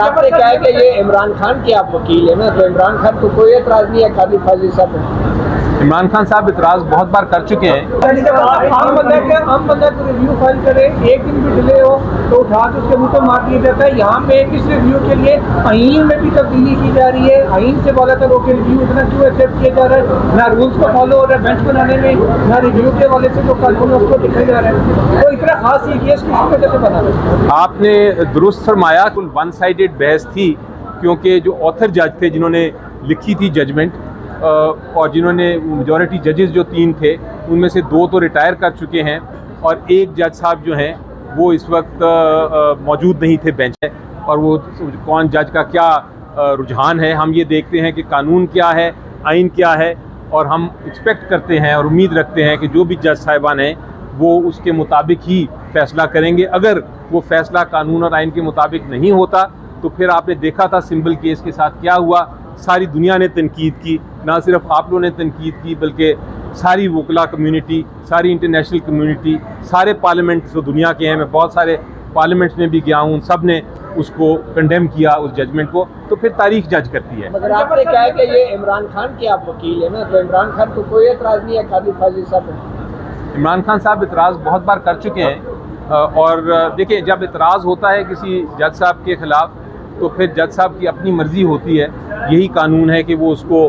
आपने कहा है कि ये इमरान खान के आप वकील हैं ना, तो इमरान खान को कोई एतराज़ नहीं है कादिर फाजिल साहब पर? इमरान खान साहब इतराज़ बहुत बार कर चुके हैं। आम बंदा को रिव्यू फाइल करे, एक दिन भी डिले हो तो उठा के उसके मुंह पे मार दिया जाता है। यहाँ पे इस रिव्यू के लिए आईन में भी तब्दीली की जा रही है। आईन से बोला था रोके रिव्यू इतना क्यों एक्सेप्ट किया जा रहा है? ना रूल्स को फॉलो हो रहा है बेंच बनाने में, ना रिव्यू के वाले से जो कानून है उसको लिखा जा रहा है। तो इतना खास ये केस किसी वजह से बना रहा है? आपने दुरुस्त फरमाया, कुल वन साइडेड बहस थी, क्योंकि जो ऑथर जज थे जिन्होंने लिखी थी जजमेंट और जिन्होंने मेजॉरिटी जजेस जो 3 थे उनमें से 2 तो रिटायर कर चुके हैं और एक जज साहब जो हैं वो इस वक्त मौजूद नहीं थे बेंच पे। और वो कौन जज का क्या रुझान है, हम ये देखते हैं कि कानून क्या है, आइन क्या है, और हम एक्सपेक्ट करते हैं और उम्मीद रखते हैं कि जो भी जज साहिबान हैं वो उसके मुताबिक ही फ़ैसला करेंगे। अगर वो फ़ैसला कानून और आइन के मुताबिक नहीं होता तो फिर आपने देखा था सिंबल केस के साथ क्या हुआ। सारी दुनिया ने तनकीद की, ना सिर्फ आप लोगों ने तनकीद की बल्कि सारी वकला कम्युनिटी, सारी इंटरनेशनल कम्युनिटी, सारे पार्लियामेंट्स जो दुनिया के हैं, मैं बहुत सारे पार्लियामेंट्स में भी गया हूँ, सब ने उसको कंडेम किया उस जजमेंट को। तो फिर तारीख जज करती है। मगर आपने कहा है कि ये इमरान खान के आप वकील हैं ना, तो इमरान खान को कोई एतराज़ नहीं है कादिर फाजिल साहब पर? इमरान खान साहब इतराज़ बहुत बार कर चुके हैं और देखिए, जब इतराज़ होता है किसी जज साहब के ख़िलाफ़ तो फिर जज साहब की अपनी मर्ज़ी होती है। यही कानून है कि वो उसको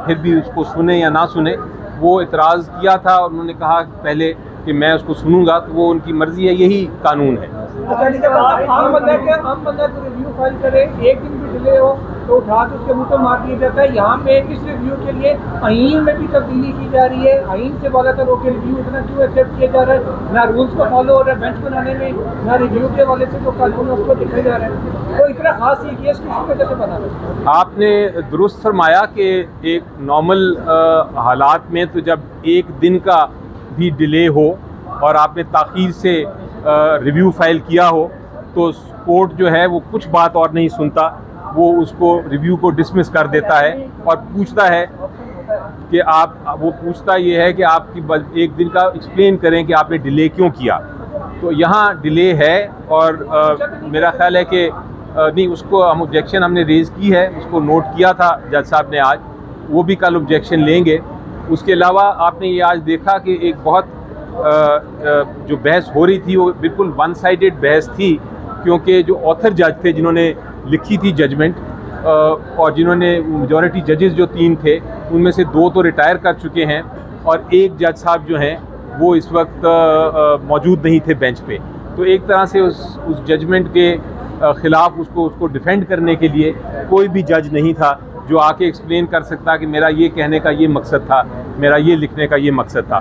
फिर भी उसको सुने या ना सुने। वो इतराज़ किया था और उन्होंने कहा पहले कि मैं उसको सुनूंगा, तो वो उनकी मर्ज़ी है, यही कानून है। आम बंदा को रिव्यू फाइल करे, एक दिन भी डिले हो तो उठा के उसके मुंह पे मार दिया जाता है। यहाँ पे इस रिव्यू के लिए आईन में भी तब्दीली की जा रही है। आईन से बोला था रोके रिव्यू इतना क्यों एक्सेप्ट किया जा रहा है? ना रूल्स को फॉलो हो रहा है बेंच बनाने में, ना रिव्यू के वाले से जो कानून है उसको लिखा जा रहा है। तो इतना खास ये केस किसी वजह से बना रहा है? आपने दुरुस्त फरमाया कि एक नॉर्मल हालात में तो जब एक दिन का भी डिले हो और आपने ताख़ीर से रिव्यू फाइल किया हो तो कोर्ट जो है वो कुछ बात और नहीं सुनता, वो उसको रिव्यू को डिसमिस कर देता है और पूछता है कि वो पूछता ये है कि आपकी एक दिन का एक्सप्लेन करें कि आपने डिले क्यों किया। तो यहाँ डिले है और मेरा ख्याल है कि नहीं, उसको हम ऑब्जेक्शन हमने रेज़ की है, उसको नोट किया था जज साहब ने आज, वो भी कल ऑब्जेक्शन लेंगे। उसके अलावा आपने ये आज देखा कि एक बहुत जो बहस हो रही थी वो बिल्कुल वन साइडेड बहस थी, क्योंकि जो ऑथर जज थे जिन्होंने लिखी थी जजमेंट और जिन्होंने मेजॉरिटी जजेस जो 3 थे उनमें से 2 तो रिटायर कर चुके हैं और एक जज साहब जो हैं वो इस वक्त मौजूद नहीं थे बेंच पे। तो एक तरह से उस जजमेंट के ख़िलाफ़ उसको डिफेंड करने के लिए कोई भी जज नहीं था जो आके एक्सप्लेन कर सकता कि मेरा ये कहने का ये मकसद था, मेरा ये लिखने का ये मकसद था।